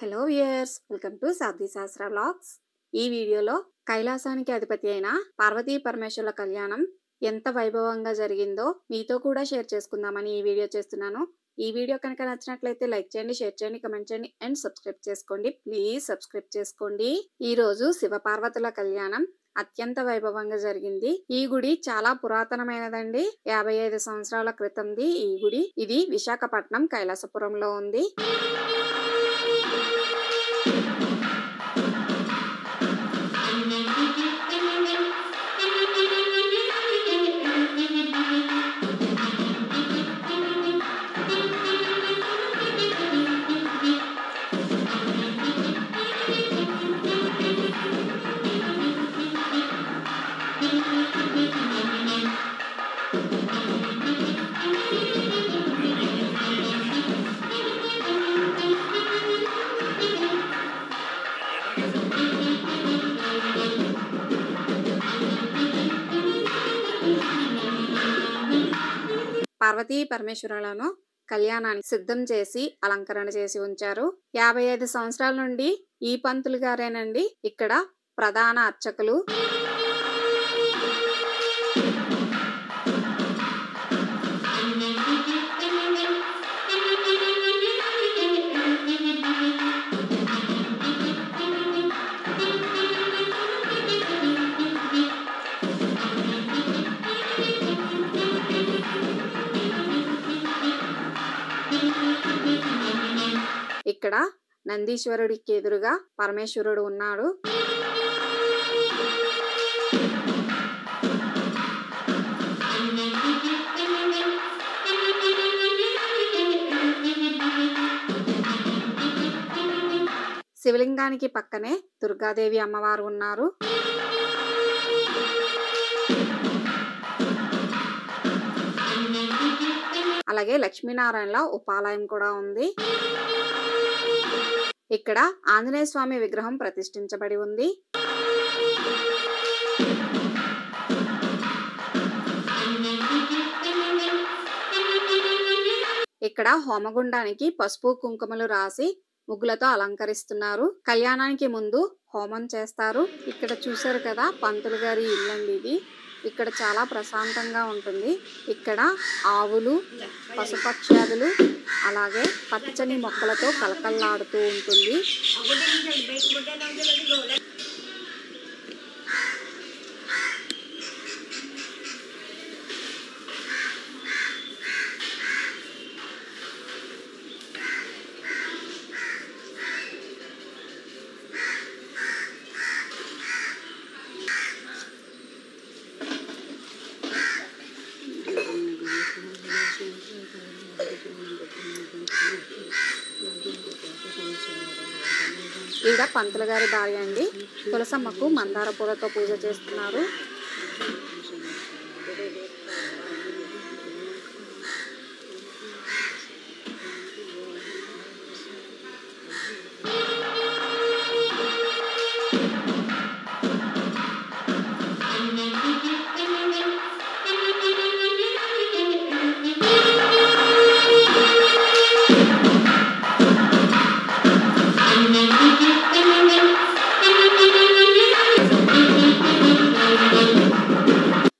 Hello viewers, welcome to సాధ్వి శాస్త్ర vlogs. ఈ వీడియోలో కైలాసానికి అధిపతి అయిన పార్వతీ పరమేశ్వరుల కళ్యాణం ఎంత వైభవంగా జరిగిందో మీతో కూడా షేర్ చేసుకుందామని ఈ వీడియో చేస్తున్నాను. ఈ వీడియో కనుక నచ్చినట్లయితే లైక్ చేయండి, షేర్ చేయండి, కమెంట్ చేయండి అండ్ సబ్స్క్రైబ్ చేసుకోండి. ప్లీజ్ సబ్స్క్రైబ్ చేసుకోండి. ఈ రోజు శివ పార్వతుల కళ్యాణం అత్యంత వైభవంగా జరిగింది. ఈ గుడి చాలా పురాతనమైనదండి. 55 సంవత్సరాల క్రితంది ఈ గుడి. ఇది విశాఖపట్నం కైలాసపురంలో ఉంది. పార్వతీ పరమేశ్వరులను కళ్యాణానికి సిద్ధం చేసి అలంకరణ చేసి ఉంచారు. 55 సంవత్సరాల నుండి ఈ పంతులు గారేనండి ఇక్కడ ప్రధాన అర్చకులు. ఇక్కడ నందీశ్వరుడికి ఎదురుగా పరమేశ్వరుడు ఉన్నాడు. శివలింగానికి పక్కనే దుర్గాదేవి అమ్మవారు ఉన్నారు. అలాగే లక్ష్మీనారాయణల ఉపాలయం కూడా ఉంది. ఇక్కడ ఆంజనేయ స్వామి విగ్రహం ప్రతిష్ఠించబడి ఉంది. ఇక్కడ హోమగుండానికి పసుపు కుంకుమలు రాసి ముగ్గులతో అలంకరిస్తున్నారు. కళ్యాణానికి ముందు హోమం చేస్తారు. ఇక్కడ చూసారు కదా, పంతులు గారి ఇల్లండి ఇది. ఇక్కడ చాలా ప్రశాంతంగా ఉంటుంది. ఇక్కడ ఆవులు, పశుపక్ష్యాదులు, అలాగే పచ్చని మొక్కలతో కలకల్లాడుతూ ఉంటుంది. ఈడ పంతులు గారి భార్య అండి. తులసమ్మకు మందార పూలతో పూజ చేస్తున్నారు.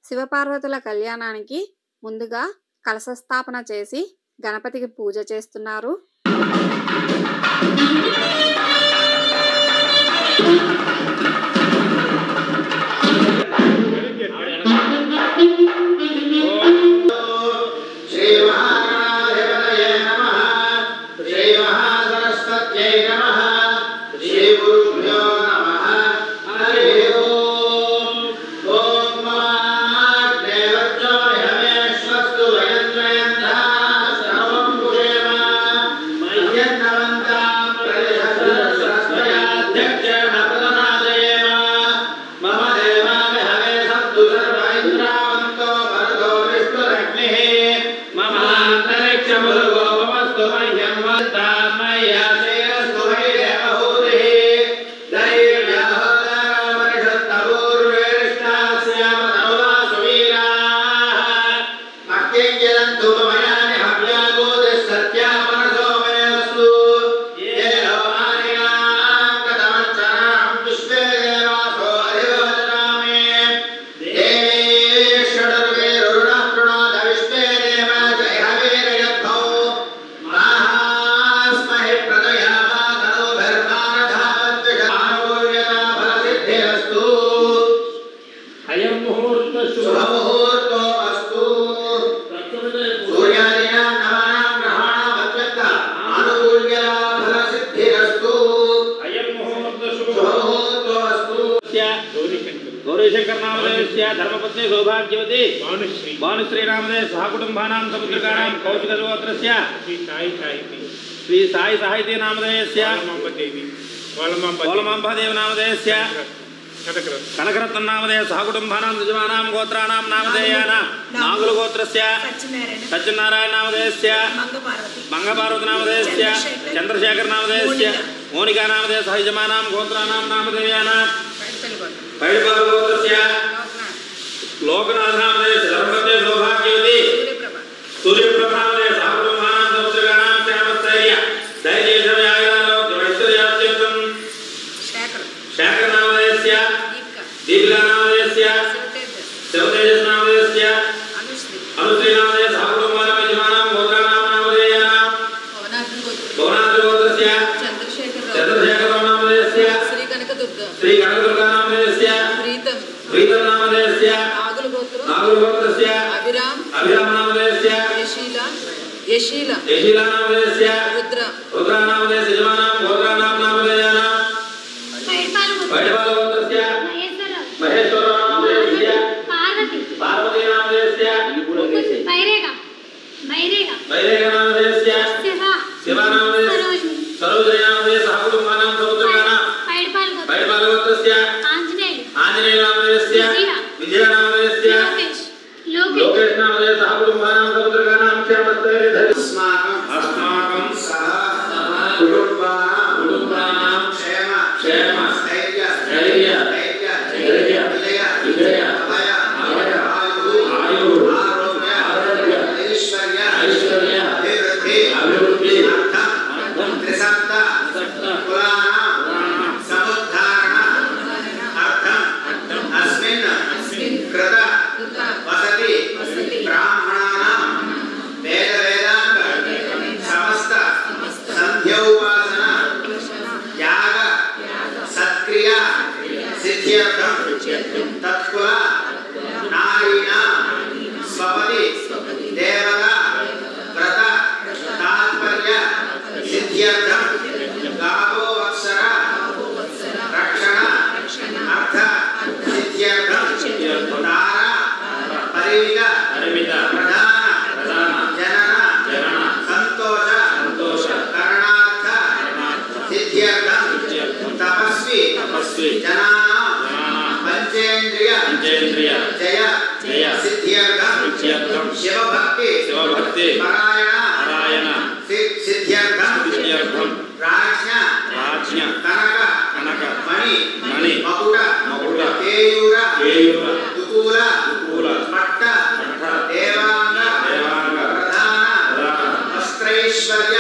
శివపార్వతుల కళ్యాణానికి ముందుగా కలశ స్థాపన చేసి గణపతికి పూజ చేస్తున్నారు. सूर्यशंकर नामधेयस्य धर्मपत्नी सौभाग्यवती भानुश्री नामधेय सहकुटुंबानां समुद्रकानां कौशिकगोत्रस्य श्री साई साहित्य नामधेयस्य कोलमांबादेवी नामधेयस्य कनकरत्न नामधेय सहकुटुंबानां यजमानां गोत्राणां नामधेयानां नागुल गोत्रस्य सत्यनारायण नामधेयस्य मंगपार्वती नामधेयस्य चंद्रशेखर नामधेयस्य मोनिका नामधेय सहयजमानां गोत्राणां नामधेयानां पैडपाल गोत्रस्य लोकनाथ नामधेयस्य धर्मपत्नी सौभाग्यवती सूर्यप्रभा नामधेय सहकुटुंबानां समुद्रकानां श्यामस्थैर्य धैर्यैश्वर्यायुरारोग्यैश्वर्यात्यर्थं शेखर नामधेयस्य दीपिका नामधेयस्य शिवतेजस नामधेयस्य अनुश्री नामधेय सहकुटुंबानां यजमानां गोत्राणां नामधेयानां भवनाथ गोत्रस्य चंद्रशेखर नामधेयस्य श्री कनकदुर्गा नामधेयस्य प्रीतम नामधेयस्य नागुल गोत्रस्य अभिराम नामधेयस्य यशीला नामधेयस्य रुद्र नामधेयस्य यजमानां गोत्राणां नामधेयानां पैडपाल गोत्रस्य महेश्वर नामधेयस्य पार्वती नामधेयस्य मैरेगा नामधेयस्य शिवा नामधेयस्य सरोजिनी नामधेय सहकुटुंबानां समुद्रकानां पैडपाल गोत्रस्य आंजनेय नामधेयस्य विजय नामधेयस्य लोकेश नामधेय सहकुटुंबानां समुद्रकानां श्यामस्थैर्य अस्माकं सह कुटुंबानां क्षेम स्थैर्य विजय अभय आयु आरोग्य ऐश्वर्य अभिवृद्धि अर्थं त्रिसप्त पुराण समुद्धारण अर्थं अस्मिन् कृत वसति ब्राह्मणानां वेद वेदांग समस्त संध्योपासना याग सत्क्रिया सिद्ध्यर्थं तत्कुल नारीणां स्वपति देवता व्रत तात्पर्य सिद्ध्यर्थं गावो अक्षर रक्षण अर्थ सिद्ध्यर्थं तारा परिमित प्रधान जनन संतोष करणार्थ सिद्ध्यर्थं तपस्वी जनानां पंचेन्द्रिय जय सिद्ध्यर्थं शिवभक्ति परायण सिद्ध्यर्थं राज्ञ कनक मणि मकुट केयूर दुकूल पट्ट देवांग प्रधान वस्त्रैश्वर्य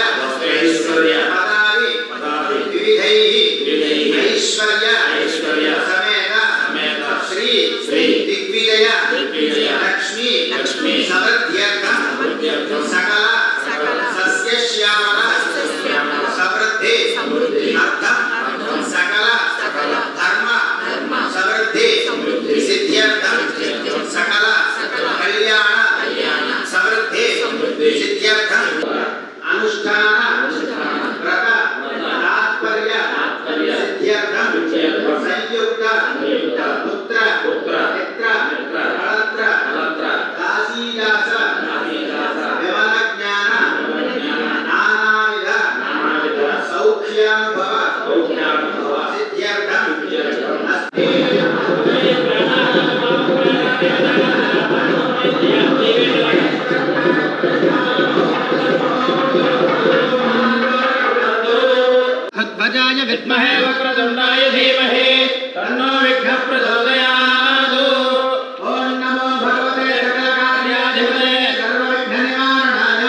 पदादि विविधैः ऐश्वर्य समेत श्री दिग्विजय लक्ष्मी समृद्ध्यर्थं सकल सस्यश्यामल समृद्धि अर्थं सकल धर्म समृद्धि सिद्ध्यर्थं सकल कल्याण समृद्धि सिद्ध्यर्थं अनुष्ठान व्रत तात्पर्य सिद्ध्यर्थं संयुक्त पुत्र मित्र कलत्र दासीदास विमल ज्ञान नानाविध सौख्यानुभव सिद्ध्यर्थं भजाय विद्महे वक्रतुण्डाय धीमहि तन्नो विघ्नः प्रचोदयात्। ओम नमो भगवते सकलकार्याधिपते सर्वविघ्ननिवारणाय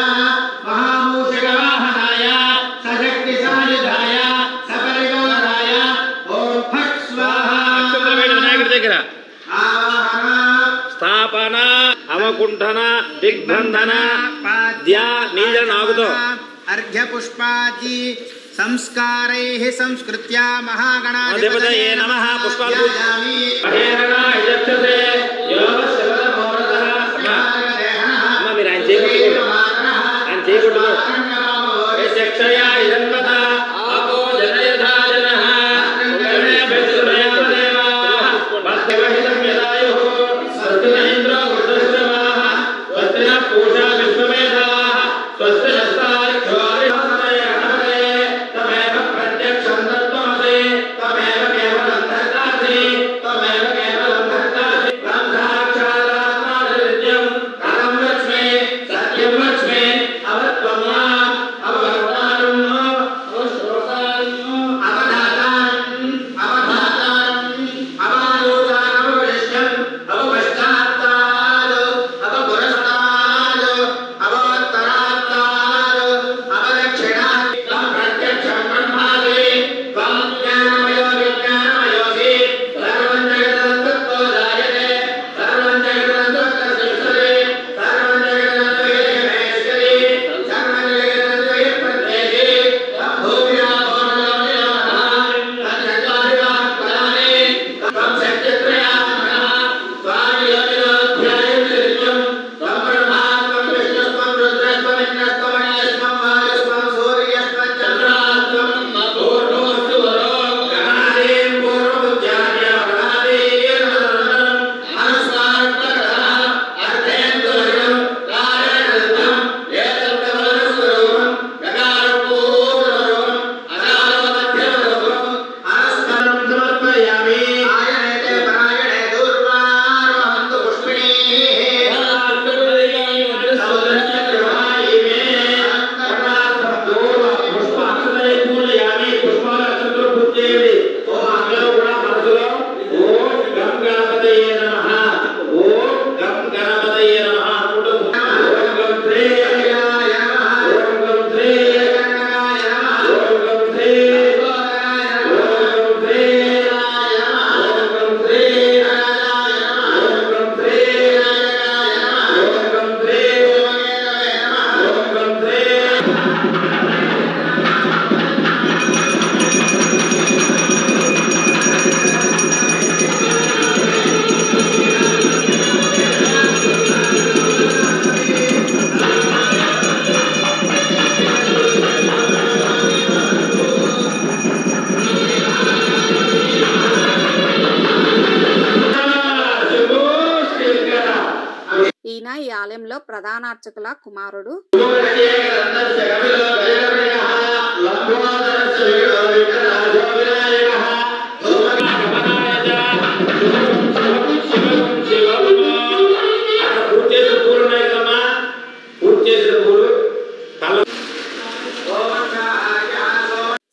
महामूषिकवाहनाय सशक्तिसायुधाय सपरिवाराय ओम फट् स्वाहा। स्थापन अवकुंठन दिग्बंधन द्या नील नागुतो अर्घ्य पुष्पादि संस्कारैः संस्कृत्य महागणाधिपतये नमः। पुष्पादि अहेरणा यच्छते योगशबलमोरतः अम्मा మీరు ఆయన చేయకొట్టు యక్షయా ఇదన్వత ఆపో జనయథా జనః ఉగ్రమే బెస్సురయాదేవ భక్తివహితం యథా ప్రధాన అర్చకుల కుమారుడు.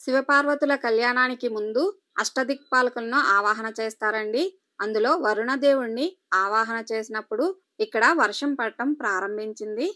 శివపార్వతుల కళ్యాణానికి ముందు అష్టదిక్పాలకులను ఆవాహన చేస్తారండి. అందులో వరుణదేవుణ్ణి ఆవాహన చేసినప్పుడు ఇక్కడ వర్షం పడటం ప్రారంభించింది.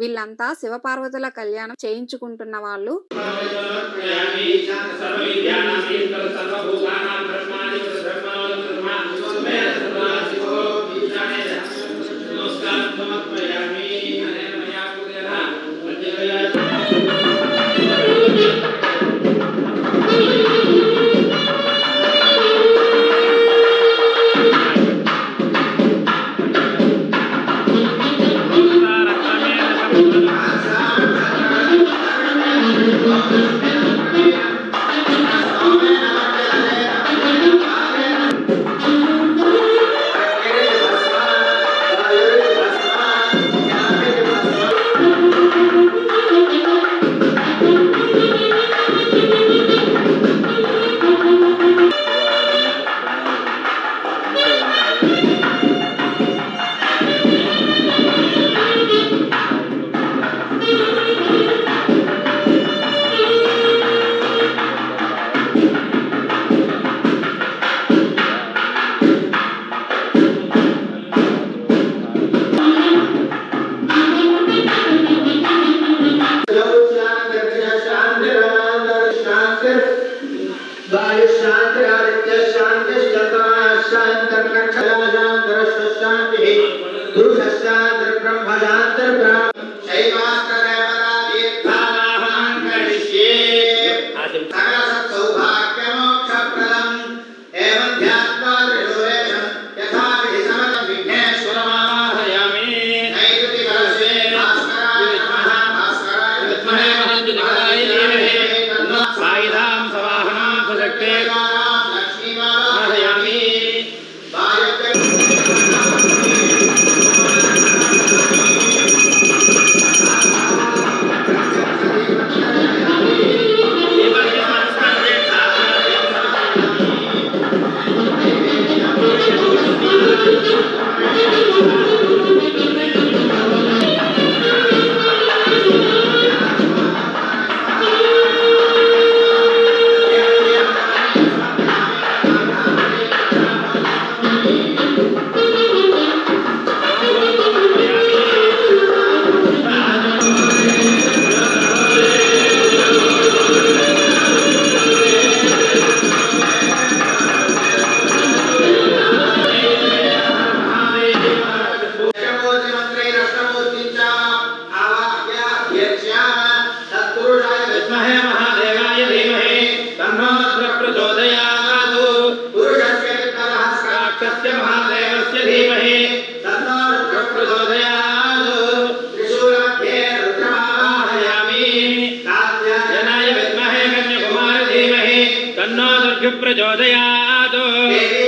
వీళ్ళంతా శివపార్వతుల కళ్యాణం చేయించుకుంటున్న వాళ్ళు. Hare मृत्युंजयकाय धीमहि सायुधां सवाहनां सशक्ते आह्वयामि प्रचोदयात्